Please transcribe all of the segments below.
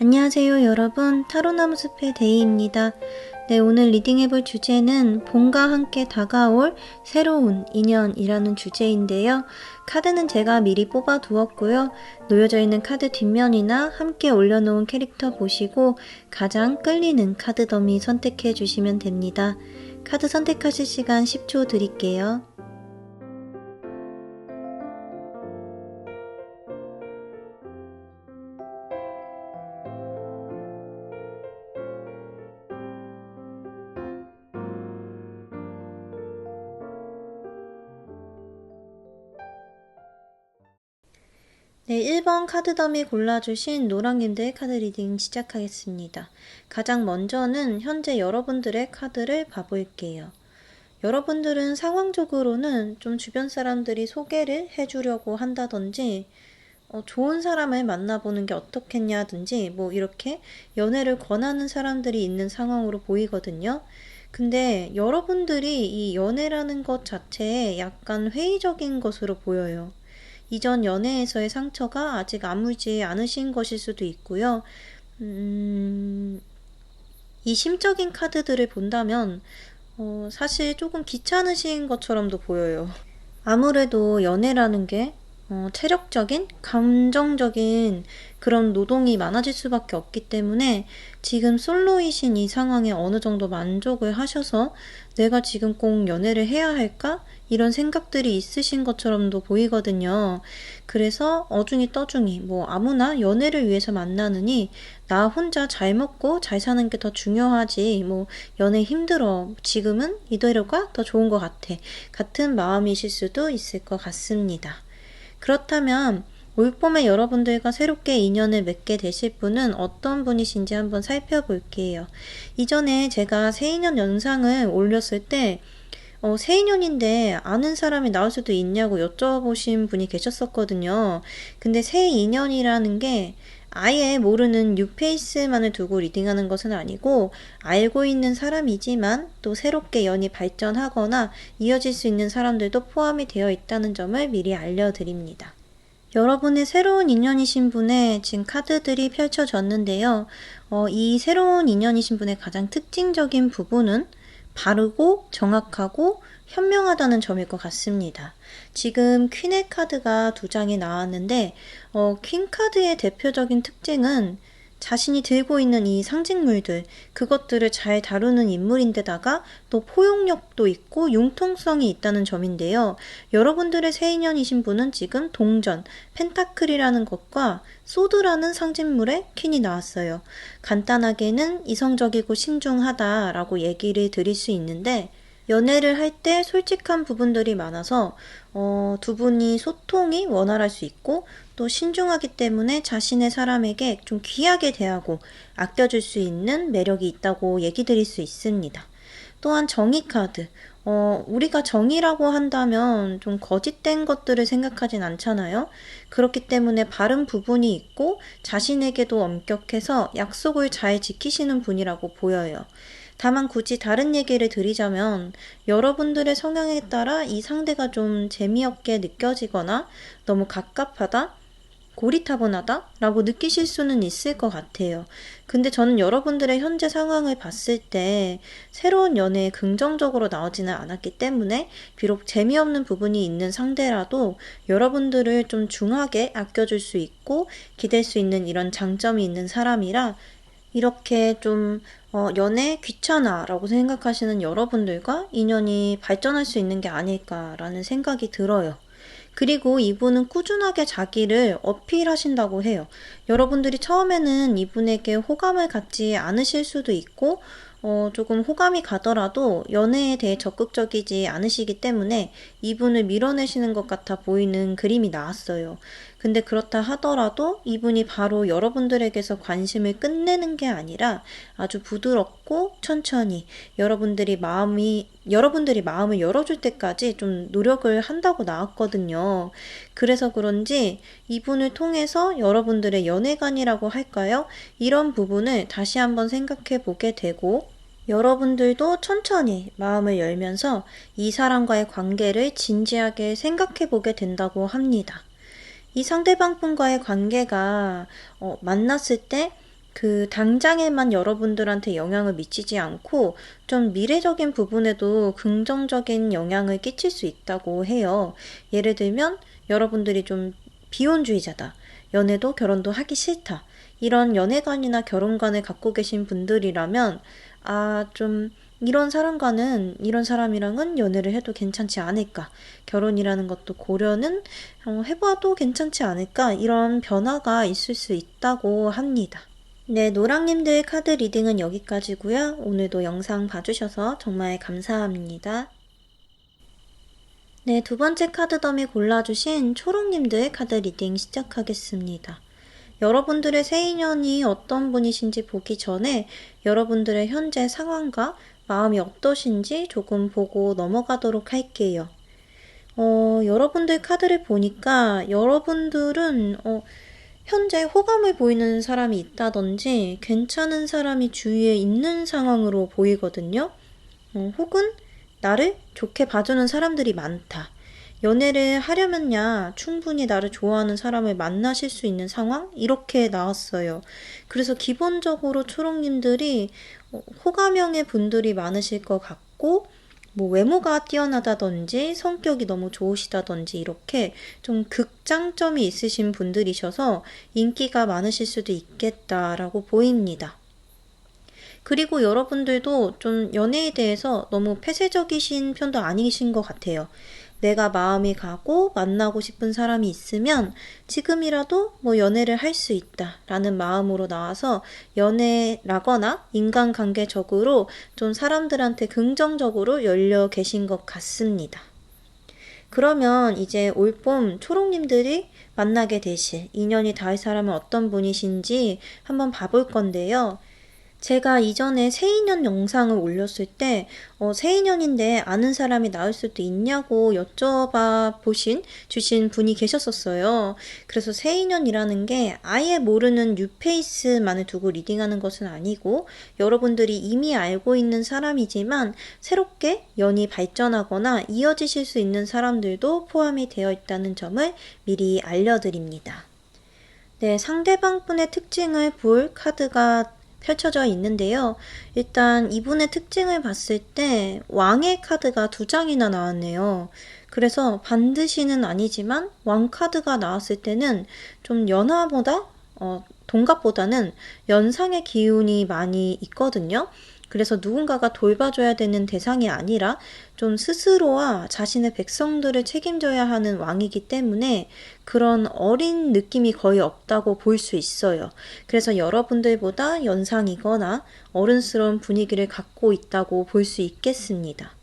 안녕하세요 여러분, 타로나무 숲의 데이입니다. 네, 오늘 리딩해볼 주제는 봄과 함께 다가올 새로운 인연이라는 주제인데요. 카드는 제가 미리 뽑아 두었고요. 놓여져 있는 카드 뒷면이나 함께 올려놓은 캐릭터 보시고 가장 끌리는 카드 더미 선택해 주시면 됩니다. 카드 선택하실 시간 10초 드릴게요. 네, 1번 카드 더미 골라주신 노랑님들의 카드 리딩 시작하겠습니다. 가장 먼저는 현재 여러분들의 카드를 봐볼게요. 여러분들은 상황적으로는 좀 주변 사람들이 소개를 해주려고 한다든지 좋은 사람을 만나보는 게 어떻겠냐든지 뭐 이렇게 연애를 권하는 사람들이 있는 상황으로 보이거든요. 근데 여러분들이 이 연애라는 것 자체에 약간 회의적인 것으로 보여요. 이전 연애에서의 상처가 아직 아물지 않으신 것일 수도 있고요. 이 심적인 카드들을 본다면 사실 조금 귀찮으신 것처럼도 보여요. 아무래도 연애라는 게 체력적인, 감정적인 그런 노동이 많아질 수밖에 없기 때문에 지금 솔로이신 이 상황에 어느 정도 만족을 하셔서 내가 지금 꼭 연애를 해야 할까? 이런 생각들이 있으신 것처럼도 보이거든요. 그래서 어중이 떠중이 뭐 아무나 연애를 위해서 만나느니 나 혼자 잘 먹고 잘 사는 게 더 중요하지 뭐 연애 힘들어 지금은 이대로가 더 좋은 것 같아 같은 마음이실 수도 있을 것 같습니다. 그렇다면 올봄에 여러분들과 새롭게 인연을 맺게 되실 분은 어떤 분이신지 한번 살펴볼게요. 이전에 제가 새인연 영상을 올렸을 때 새인연인데 아는 사람이 나올 수도 있냐고 여쭤보신 분이 계셨었거든요. 근데 새인연이라는 게 아예 모르는 뉴페이스만을 두고 리딩하는 것은 아니고 알고 있는 사람이지만 또 새롭게 연이 발전하거나 이어질 수 있는 사람들도 포함이 되어 있다는 점을 미리 알려드립니다. 여러분의 새로운 인연이신 분의 지금 카드들이 펼쳐졌는데요. 이 새로운 인연이신 분의 가장 특징적인 부분은 바르고 정확하고 현명하다는 점일 것 같습니다. 지금 퀸의 카드가 2장이 나왔는데 퀸 카드의 대표적인 특징은 자신이 들고 있는 이 상징물들, 그것들을 잘 다루는 인물인데다가 또 포용력도 있고 융통성이 있다는 점인데요. 여러분들의 새인연이신 분은 지금 동전, 펜타클이라는 것과 소드라는 상징물의 퀸이 나왔어요. 간단하게는 이성적이고 신중하다라고 얘기를 드릴 수 있는데 연애를 할 때 솔직한 부분들이 많아서 두 분이 소통이 원활할 수 있고 또 신중하기 때문에 자신의 사람에게 좀 귀하게 대하고 아껴줄 수 있는 매력이 있다고 얘기 드릴 수 있습니다. 또한 정의 카드. 우리가 정의라고 한다면 좀 거짓된 것들을 생각하진 않잖아요. 그렇기 때문에 바른 부분이 있고 자신에게도 엄격해서 약속을 잘 지키시는 분이라고 보여요. 다만 굳이 다른 얘기를 드리자면 여러분들의 성향에 따라 이 상대가 좀 재미없게 느껴지거나 너무 갑갑하다? 고리타분하다? 라고 느끼실 수는 있을 것 같아요. 근데 저는 여러분들의 현재 상황을 봤을 때 새로운 연애에 긍정적으로 나오지는 않았기 때문에 비록 재미없는 부분이 있는 상대라도 여러분들을 좀 중하게 아껴줄 수 있고 기댈 수 있는 이런 장점이 있는 사람이라 이렇게 좀 연애 귀찮아 라고 생각하시는 여러분들과 인연이 발전할 수 있는 게 아닐까라는 생각이 들어요. 그리고 이분은 꾸준하게 자기를 어필하신다고 해요. 여러분들이 처음에는 이분에게 호감을 갖지 않으실 수도 있고 조금 호감이 가더라도 연애에 대해 적극적이지 않으시기 때문에 이분을 밀어내시는 것 같아 보이는 그림이 나왔어요. 근데 그렇다 하더라도 이분이 바로 여러분들에게서 관심을 끝내는 게 아니라 아주 부드럽고 천천히 여러분들이 마음을 열어줄 때까지 좀 노력을 한다고 나왔거든요. 그래서 그런지 이분을 통해서 여러분들의 연애관이라고 할까요? 이런 부분을 다시 한번 생각해 보게 되고 여러분들도 천천히 마음을 열면서 이 사람과의 관계를 진지하게 생각해 보게 된다고 합니다. 이 상대방분과의 관계가 만났을 때 그 당장에만 여러분들한테 영향을 미치지 않고 좀 미래적인 부분에도 긍정적인 영향을 끼칠 수 있다고 해요. 예를 들면 여러분들이 좀 비혼주의자다. 연애도 결혼도 하기 싫다. 이런 연애관이나 결혼관을 갖고 계신 분들이라면 좀 이런 사람이랑은 연애를 해도 괜찮지 않을까. 결혼이라는 것도 고려는 해봐도 괜찮지 않을까. 이런 변화가 있을 수 있다고 합니다. 네, 노랑님들 카드 리딩은 여기까지고요. 오늘도 영상 봐주셔서 정말 감사합니다. 네, 두 번째 카드 덤이 골라주신 초록님들 카드 리딩 시작하겠습니다. 여러분들의 새 인연이 어떤 분이신지 보기 전에 여러분들의 현재 상황과 마음이 어떠신지 조금 보고 넘어가도록 할게요. 여러분들 카드를 보니까 여러분들은 현재 호감을 보이는 사람이 있다든지 괜찮은 사람이 주위에 있는 상황으로 보이거든요. 혹은 나를 좋게 봐주는 사람들이 많다. 연애를 하려면야 충분히 나를 좋아하는 사람을 만나실 수 있는 상황? 이렇게 나왔어요. 그래서 기본적으로 초록님들이 호감형의 분들이 많으실 것 같고 뭐 외모가 뛰어나다든지 성격이 너무 좋으시다든지 이렇게 좀 극장점이 있으신 분들이셔서 인기가 많으실 수도 있겠다라고 보입니다. 그리고 여러분들도 좀 연애에 대해서 너무 폐쇄적이신 편도 아니신 것 같아요. 내가 마음이 가고 만나고 싶은 사람이 있으면 지금이라도 뭐 연애를 할 수 있다 라는 마음으로 나와서 연애라거나 인간관계적으로 좀 사람들한테 긍정적으로 열려 계신 것 같습니다. 그러면 이제 올봄 초록님들이 만나게 되실 인연이 닿을 사람은 어떤 분이신지 한번 봐볼 건데요. 제가 이전에 새인연 영상을 올렸을 때 새인연인데 아는 사람이 나올 수도 있냐고 주신 분이 계셨었어요. 그래서 새인연이라는 게 아예 모르는 뉴페이스만을 두고 리딩하는 것은 아니고 여러분들이 이미 알고 있는 사람이지만 새롭게 연이 발전하거나 이어지실 수 있는 사람들도 포함이 되어 있다는 점을 미리 알려드립니다. 네, 상대방 분의 특징을 볼 카드가 펼쳐져 있는데요. 일단 이분의 특징을 봤을 때 왕의 카드가 2장이나 나왔네요. 그래서 반드시는 아니지만 왕 카드가 나왔을 때는 좀 연하보다 동갑보다는 연상의 기운이 많이 있거든요. 그래서 누군가가 돌봐줘야 되는 대상이 아니라 좀 스스로와 자신의 백성들을 책임져야 하는 왕이기 때문에 그런 어린 느낌이 거의 없다고 볼 수 있어요. 그래서 여러분들보다 연상이거나 어른스러운 분위기를 갖고 있다고 볼 수 있겠습니다.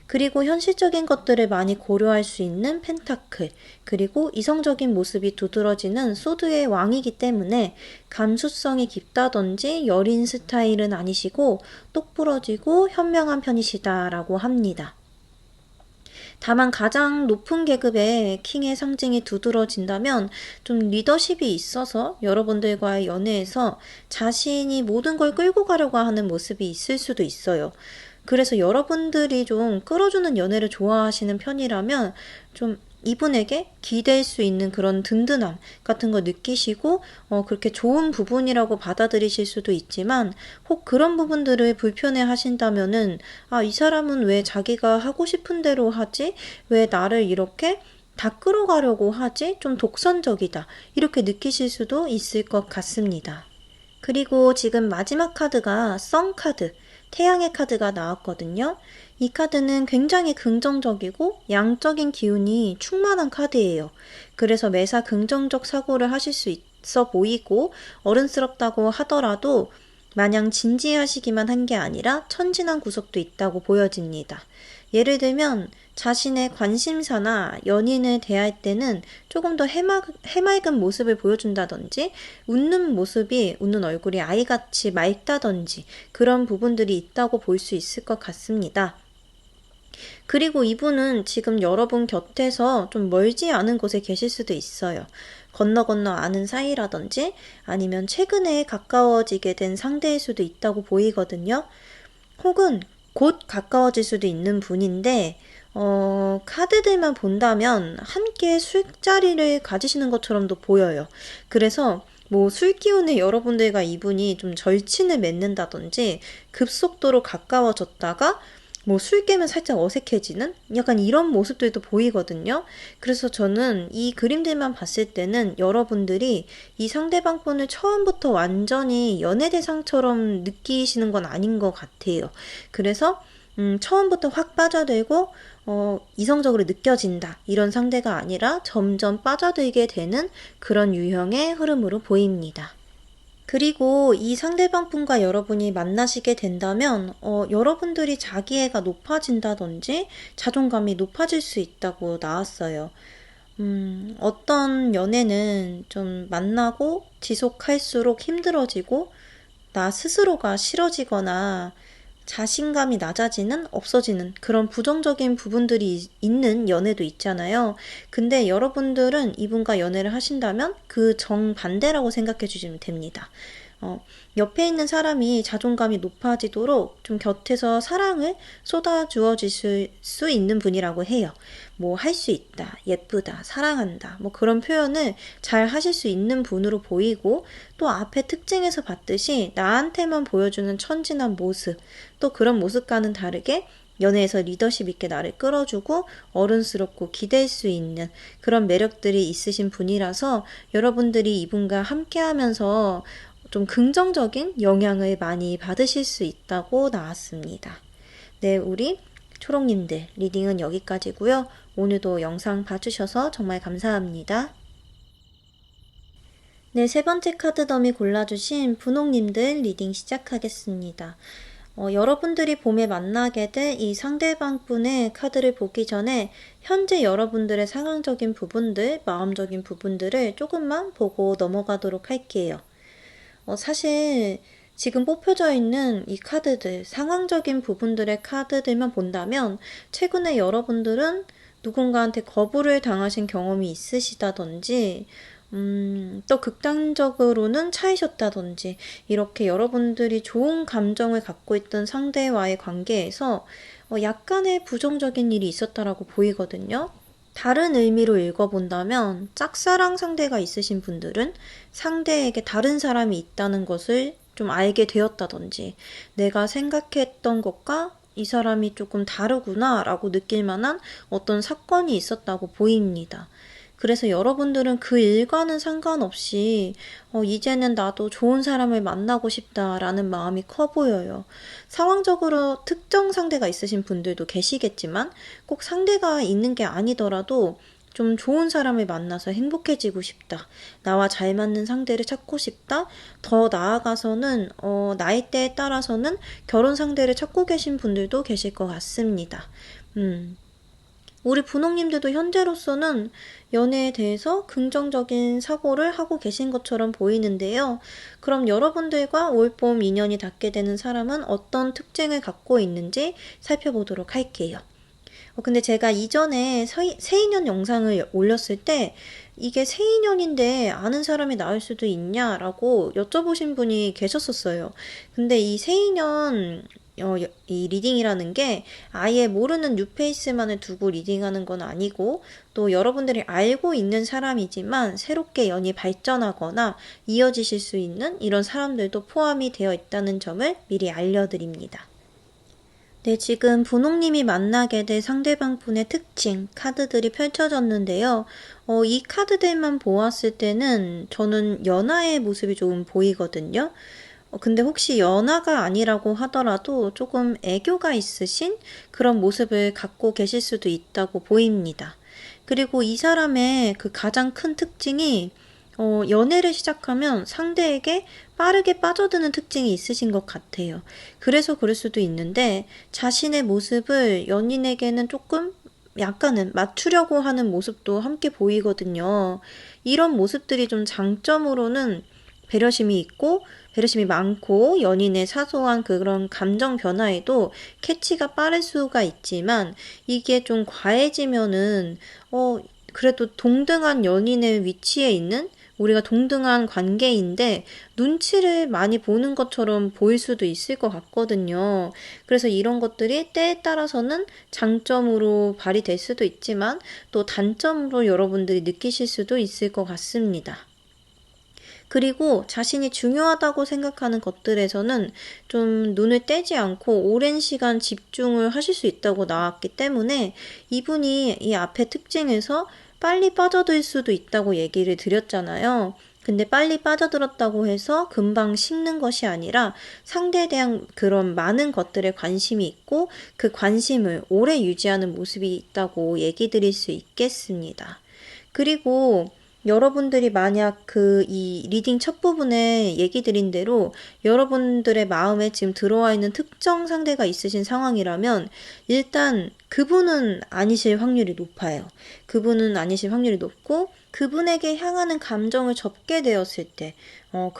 그리고 현실적인 것들을 많이 고려할 수 있는 펜타클, 그리고 이성적인 모습이 두드러지는 소드의 왕이기 때문에 감수성이 깊다든지 여린 스타일은 아니시고 똑부러지고 현명한 편이시다라고 합니다. 다만 가장 높은 계급의 킹의 상징이 두드러진다면 좀 리더십이 있어서 여러분들과의 연애에서 자신이 모든 걸 끌고 가려고 하는 모습이 있을 수도 있어요. 그래서 여러분들이 좀 끌어주는 연애를 좋아하시는 편이라면 좀 이분에게 기댈 수 있는 그런 든든함 같은 거 느끼시고 그렇게 좋은 부분이라고 받아들이실 수도 있지만 혹 그런 부분들을 불편해 하신다면은 이 사람은 왜 자기가 하고 싶은 대로 하지? 왜 나를 이렇게 다 끌어가려고 하지? 좀 독선적이다. 이렇게 느끼실 수도 있을 것 같습니다. 그리고 지금 마지막 카드가 성 카드, 태양의 카드가 나왔거든요. 이 카드는 굉장히 긍정적이고 양적인 기운이 충만한 카드예요. 그래서 매사 긍정적 사고를 하실 수 있어 보이고 어른스럽다고 하더라도 마냥 진지하시기만 한 게 아니라 천진한 구석도 있다고 보여집니다. 예를 들면 자신의 관심사나 연인을 대할 때는 조금 더 해맑은 모습을 보여준다든지 웃는 얼굴이 아이같이 맑다든지 그런 부분들이 있다고 볼 수 있을 것 같습니다. 그리고 이분은 지금 여러분 곁에서 좀 멀지 않은 곳에 계실 수도 있어요. 건너 아는 사이라든지 아니면 최근에 가까워지게 된 상대일 수도 있다고 보이거든요. 혹은 곧 가까워질 수도 있는 분인데 카드들만 본다면 함께 술자리를 가지시는 것처럼도 보여요. 그래서 뭐 술 기운에 여러분들과 이분이 좀 절친을 맺는다든지 급속도로 가까워졌다가 뭐 술 깨면 살짝 어색해지는 약간 이런 모습들도 보이거든요. 그래서 저는 이 그림들만 봤을 때는 여러분들이 이 상대방 분을 처음부터 완전히 연애 대상처럼 느끼시는 건 아닌 것 같아요. 그래서 처음부터 확 빠져들고 이성적으로 느껴진다. 이런 상대가 아니라 점점 빠져들게 되는 그런 유형의 흐름으로 보입니다. 그리고 이 상대방 분과 여러분이 만나시게 된다면, 여러분들이 자기애가 높아진다든지 자존감이 높아질 수 있다고 나왔어요. 어떤 연애는 좀 만나고 지속할수록 힘들어지고 나 스스로가 싫어지거나 자신감이 낮아지는, 없어지는 그런 부정적인 부분들이 있는 연애도 있잖아요. 근데 여러분들은 이분과 연애를 하신다면 그 정반대라고 생각해 주시면 됩니다. 옆에 있는 사람이 자존감이 높아지도록 좀 곁에서 사랑을 쏟아주어 주실 수 있는 분이라고 해요. 뭐 할 수 있다, 예쁘다, 사랑한다, 뭐 그런 표현을 잘 하실 수 있는 분으로 보이고, 또 앞에 특징에서 봤듯이 나한테만 보여주는 천진한 모습, 또 그런 모습과는 다르게 연애에서 리더십 있게 나를 끌어주고 어른스럽고 기댈 수 있는 그런 매력들이 있으신 분이라서 여러분들이 이분과 함께 하면서 좀 긍정적인 영향을 많이 받으실 수 있다고 나왔습니다. 네, 우리 초록님들 리딩은 여기까지고요. 오늘도 영상 봐주셔서 정말 감사합니다. 네, 세 번째 카드 더미 골라주신 분홍님들 리딩 시작하겠습니다. 여러분들이 봄에 만나게 될 이 상대방 분의 카드를 보기 전에 현재 여러분들의 상황적인 부분들, 마음적인 부분들을 조금만 보고 넘어가도록 할게요. 사실 지금 뽑혀져 있는 이 카드들, 상황적인 부분들의 카드들만 본다면 최근에 여러분들은 누군가한테 거부를 당하신 경험이 있으시다든지 또 극단적으로는 차이셨다든지 이렇게 여러분들이 좋은 감정을 갖고 있던 상대와의 관계에서 약간의 부정적인 일이 있었다라고 보이거든요. 다른 의미로 읽어본다면 짝사랑 상대가 있으신 분들은 상대에게 다른 사람이 있다는 것을 좀 알게 되었다든지 내가 생각했던 것과 이 사람이 조금 다르구나 라고 느낄 만한 어떤 사건이 있었다고 보입니다. 그래서 여러분들은 그 일과는 상관없이 이제는 나도 좋은 사람을 만나고 싶다라는 마음이 커 보여요. 상황적으로 특정 상대가 있으신 분들도 계시겠지만 꼭 상대가 있는 게 아니더라도 좀 좋은 사람을 만나서 행복해지고 싶다. 나와 잘 맞는 상대를 찾고 싶다. 더 나아가서는 나이대에 따라서는 결혼 상대를 찾고 계신 분들도 계실 것 같습니다. 우리 분홍님들도 현재로서는 연애에 대해서 긍정적인 사고를 하고 계신 것처럼 보이는데요. 그럼 여러분들과 올봄 인연이 닿게 되는 사람은 어떤 특징을 갖고 있는지 살펴보도록 할게요. 근데 제가 이전에 새인연 영상을 올렸을 때 이게 새인연인데 아는 사람이 나올 수도 있냐라고 여쭤보신 분이 계셨었어요. 근데 이 새인연 이 리딩이라는 게 아예 모르는 뉴페이스만을 두고 리딩하는 건 아니고 또 여러분들이 알고 있는 사람이지만 새롭게 연이 발전하거나 이어지실 수 있는 이런 사람들도 포함이 되어 있다는 점을 미리 알려드립니다. 네, 지금 분홍님이 만나게 될 상대방 분의 특징, 카드들이 펼쳐졌는데요. 이 카드들만 보았을 때는 저는 연하의 모습이 조금 보이거든요. 근데 혹시 연하가 아니라고 하더라도 조금 애교가 있으신 그런 모습을 갖고 계실 수도 있다고 보입니다. 그리고 이 사람의 그 가장 큰 특징이 연애를 시작하면 상대에게 빠르게 빠져드는 특징이 있으신 것 같아요. 그래서 그럴 수도 있는데 자신의 모습을 연인에게는 조금 약간은 맞추려고 하는 모습도 함께 보이거든요. 이런 모습들이 좀 장점으로는 배려심이 있고 배려심이 많고 연인의 사소한 그런 감정 변화에도 캐치가 빠를 수가 있지만 이게 좀 과해지면은 그래도 동등한 연인의 위치에 있는 우리가 동등한 관계인데 눈치를 많이 보는 것처럼 보일 수도 있을 것 같거든요. 그래서 이런 것들이 때에 따라서는 장점으로 발휘될 수도 있지만 또 단점으로 여러분들이 느끼실 수도 있을 것 같습니다. 그리고 자신이 중요하다고 생각하는 것들에서는 좀 눈을 떼지 않고 오랜 시간 집중을 하실 수 있다고 나왔기 때문에 이분이 이 앞에 특징에서 빨리 빠져들 수도 있다고 얘기를 드렸잖아요. 근데 빨리 빠져들었다고 해서 금방 식는 것이 아니라 상대에 대한 그런 많은 것들에 관심이 있고 그 관심을 오래 유지하는 모습이 있다고 얘기 드릴 수 있겠습니다. 그리고 여러분들이 만약 이 리딩 첫 부분에 얘기 드린 대로 여러분들의 마음에 지금 들어와 있는 특정 상대가 있으신 상황이라면 일단 그분은 아니실 확률이 높아요. 그분은 아니실 확률이 높고 그분에게 향하는 감정을 접게 되었을 때,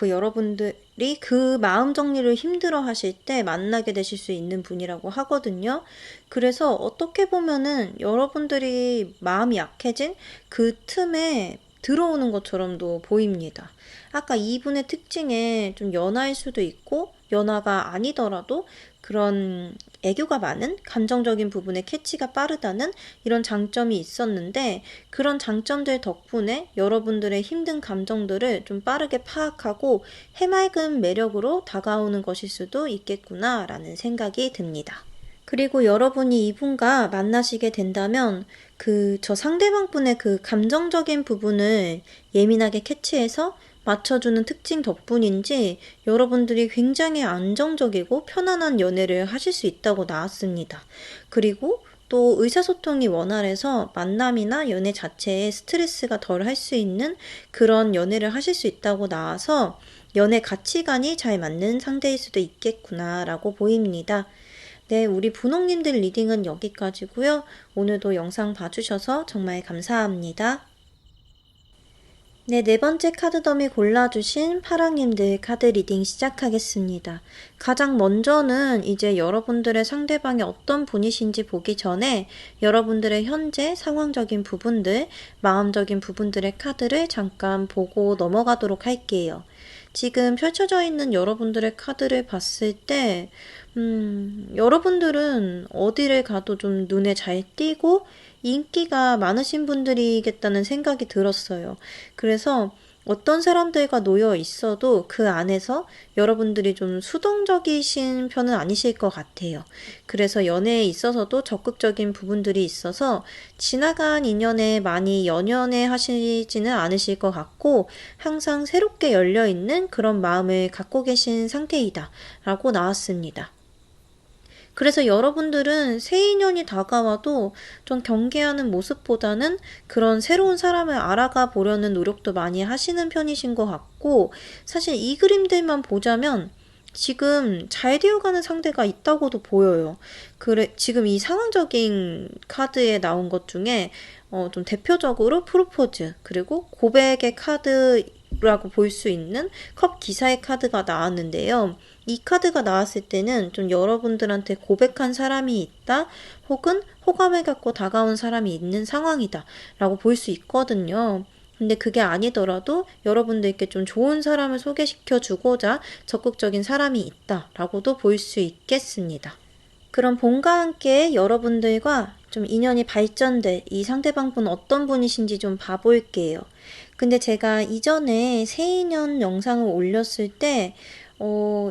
여러분들이 그 마음 정리를 힘들어 하실 때 만나게 되실 수 있는 분이라고 하거든요. 그래서 어떻게 보면은 여러분들이 마음이 약해진 그 틈에 들어오는 것처럼도 보입니다. 아까 이분의 특징에 좀 연하일 수도 있고, 연하가 아니더라도 그런 애교가 많은 감정적인 부분에 캐치가 빠르다는 이런 장점이 있었는데 그런 장점들 덕분에 여러분들의 힘든 감정들을 좀 빠르게 파악하고 해맑은 매력으로 다가오는 것일 수도 있겠구나라는 생각이 듭니다. 그리고 여러분이 이분과 만나시게 된다면 저 상대방 분의 그 감정적인 부분을 예민하게 캐치해서 맞춰주는 특징 덕분인지 여러분들이 굉장히 안정적이고 편안한 연애를 하실 수 있다고 나왔습니다. 그리고 또 의사소통이 원활해서 만남이나 연애 자체에 스트레스가 덜 할 수 있는 그런 연애를 하실 수 있다고 나와서 연애 가치관이 잘 맞는 상대일 수도 있겠구나라고 보입니다. 네, 우리 분홍님들 리딩은 여기까지고요. 오늘도 영상 봐주셔서 정말 감사합니다. 네, 네 번째 카드 더미 골라주신 파랑님들 카드 리딩 시작하겠습니다. 가장 먼저는 이제 여러분들의 상대방이 어떤 분이신지 보기 전에 여러분들의 현재 상황적인 부분들, 마음적인 부분들의 카드를 잠깐 보고 넘어가도록 할게요. 지금 펼쳐져 있는 여러분들의 카드를 봤을 때 여러분들은 어디를 가도 좀 눈에 잘 띄고 인기가 많으신 분들이겠다는 생각이 들었어요. 그래서 어떤 사람들과 놓여 있어도 그 안에서 여러분들이 좀 수동적이신 편은 아니실 것 같아요. 그래서 연애에 있어서도 적극적인 부분들이 있어서 지나간 인연에 많이 연연해 하시지는 않으실 것 같고 항상 새롭게 열려있는 그런 마음을 갖고 계신 상태이다 라고 나왔습니다. 그래서 여러분들은 새 인연이 다가와도 좀 경계하는 모습보다는 그런 새로운 사람을 알아가 보려는 노력도 많이 하시는 편이신 것 같고 사실 이 그림들만 보자면 지금 잘 되어가는 상대가 있다고도 보여요. 그래, 지금 이 상황적인 카드에 나온 것 중에 좀 대표적으로 프로포즈 그리고 고백의 카드라고 볼 수 있는 컵 기사의 카드가 나왔는데요. 이 카드가 나왔을 때는 좀 여러분들한테 고백한 사람이 있다 혹은 호감을 갖고 다가온 사람이 있는 상황이다 라고 볼 수 있거든요. 근데 그게 아니더라도 여러분들께 좀 좋은 사람을 소개시켜 주고자 적극적인 사람이 있다 라고도 볼 수 있겠습니다. 그럼 봄과 함께 여러분들과 좀 인연이 발전될 이 상대방 분 어떤 분이신지 좀 봐볼게요. 근데 제가 이전에 새 인연 영상을 올렸을 때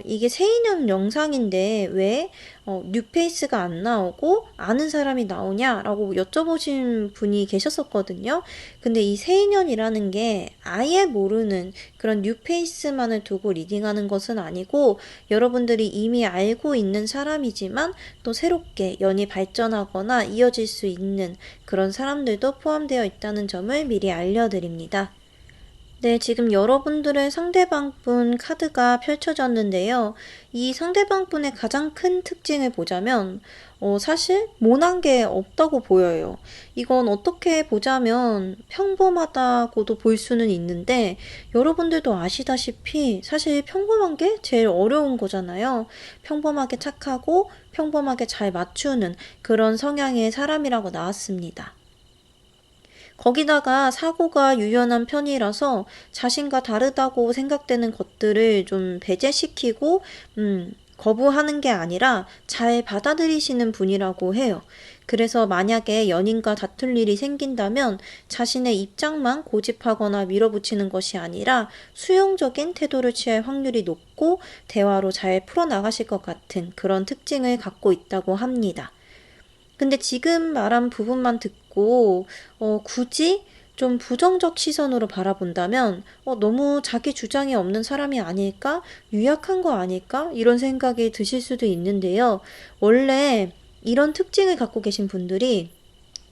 이게 새 인연 영상인데 왜 뉴페이스가 안 나오고 아는 사람이 나오냐라고 여쭤보신 분이 계셨었거든요. 근데 이 새 인연이라는 게 아예 모르는 그런 뉴페이스만을 두고 리딩하는 것은 아니고 여러분들이 이미 알고 있는 사람이지만 또 새롭게 연이 발전하거나 이어질 수 있는 그런 사람들도 포함되어 있다는 점을 미리 알려드립니다. 네, 지금 여러분들의 상대방분 카드가 펼쳐졌는데요. 이 상대방분의 가장 큰 특징을 보자면 사실 모난 게 없다고 보여요. 이건 어떻게 보자면 평범하다고도 볼 수는 있는데 여러분들도 아시다시피 사실 평범한 게 제일 어려운 거잖아요. 평범하게 착하고 평범하게 잘 맞추는 그런 성향의 사람이라고 나왔습니다. 거기다가 사고가 유연한 편이라서 자신과 다르다고 생각되는 것들을 좀 배제시키고 거부하는 게 아니라 잘 받아들이시는 분이라고 해요. 그래서 만약에 연인과 다툴 일이 생긴다면 자신의 입장만 고집하거나 밀어붙이는 것이 아니라 수용적인 태도를 취할 확률이 높고 대화로 잘 풀어나가실 것 같은 그런 특징을 갖고 있다고 합니다. 근데 지금 말한 부분만 듣고 굳이 좀 부정적 시선으로 바라본다면 너무 자기 주장이 없는 사람이 아닐까? 유약한 거 아닐까? 이런 생각이 드실 수도 있는데요. 원래 이런 특징을 갖고 계신 분들이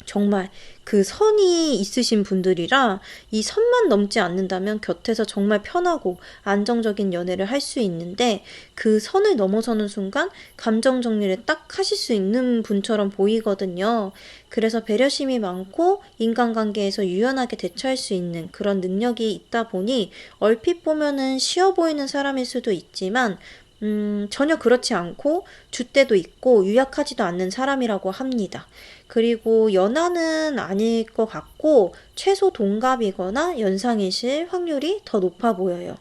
정말 그 선이 있으신 분들이라 이 선만 넘지 않는다면 곁에서 정말 편하고 안정적인 연애를 할 수 있는데 그 선을 넘어서는 순간 감정 정리를 딱 하실 수 있는 분처럼 보이거든요. 그래서 배려심이 많고 인간관계에서 유연하게 대처할 수 있는 그런 능력이 있다 보니 얼핏 보면은 쉬워 보이는 사람일 수도 있지만 전혀 그렇지 않고 줏대도 있고 유약하지도 않는 사람이라고 합니다. 그리고 연하는 아닐 것 같고 최소 동갑이거나 연상이실 확률이 더 높아 보여요.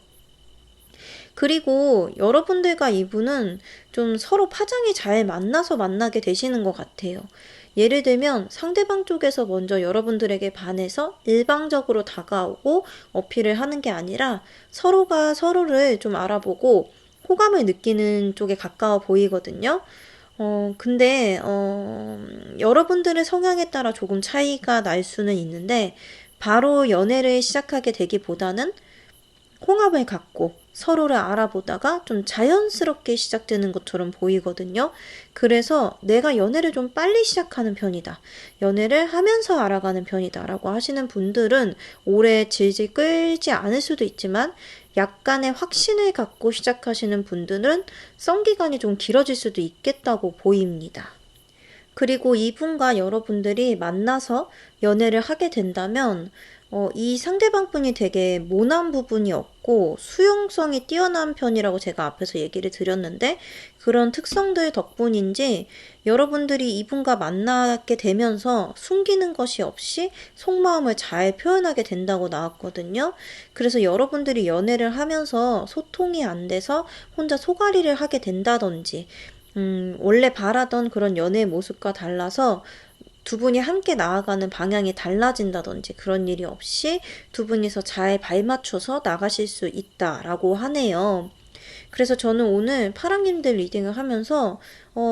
그리고 여러분들과 이분은 좀 서로 파장이 잘 만나서 만나게 되시는 것 같아요. 예를 들면 상대방 쪽에서 먼저 여러분들에게 반해서 일방적으로 다가오고 어필을 하는 게 아니라 서로가 서로를 좀 알아보고 호감을 느끼는 쪽에 가까워 보이거든요. 근데, 여러분들의 성향에 따라 조금 차이가 날 수는 있는데, 바로 연애를 시작하게 되기보다는 홍합을 갖고 서로를 알아보다가 좀 자연스럽게 시작되는 것처럼 보이거든요. 그래서 내가 연애를 좀 빨리 시작하는 편이다. 연애를 하면서 알아가는 편이다. 라고 하시는 분들은 오래 질질 끌지 않을 수도 있지만 약간의 확신을 갖고 시작하시는 분들은 썸기간이 좀 길어질 수도 있겠다고 보입니다. 그리고 이분과 여러분들이 만나서 연애를 하게 된다면 이 상대방분이 되게 모난 부분이 없고 수용성이 뛰어난 편이라고 제가 앞에서 얘기를 드렸는데 그런 특성들 덕분인지 여러분들이 이분과 만나게 되면서 숨기는 것이 없이 속마음을 잘 표현하게 된다고 나왔거든요. 그래서 여러분들이 연애를 하면서 소통이 안 돼서 혼자 소갈이를 하게 된다든지 원래 바라던 그런 연애의 모습과 달라서 두 분이 함께 나아가는 방향이 달라진다든지 그런 일이 없이 두 분이서 잘 발맞춰서 나가실 수 있다라고 하네요. 그래서 저는 오늘 파랑님들 리딩을 하면서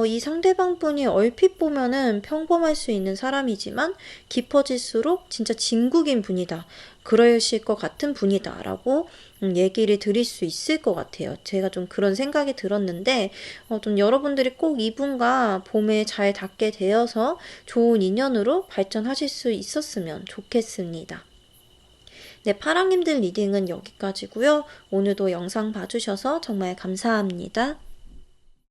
이 상대방 분이 얼핏 보면은 평범할 수 있는 사람이지만 깊어질수록 진짜 진국인 분이다. 그러실 것 같은 분이다. 라고 얘기를 드릴 수 있을 것 같아요. 제가 좀 그런 생각이 들었는데 좀 여러분들이 꼭 이분과 봄에 잘 닿게 되어서 좋은 인연으로 발전하실 수 있었으면 좋겠습니다. 네, 파랑님들 리딩은 여기까지고요. 오늘도 영상 봐주셔서 정말 감사합니다.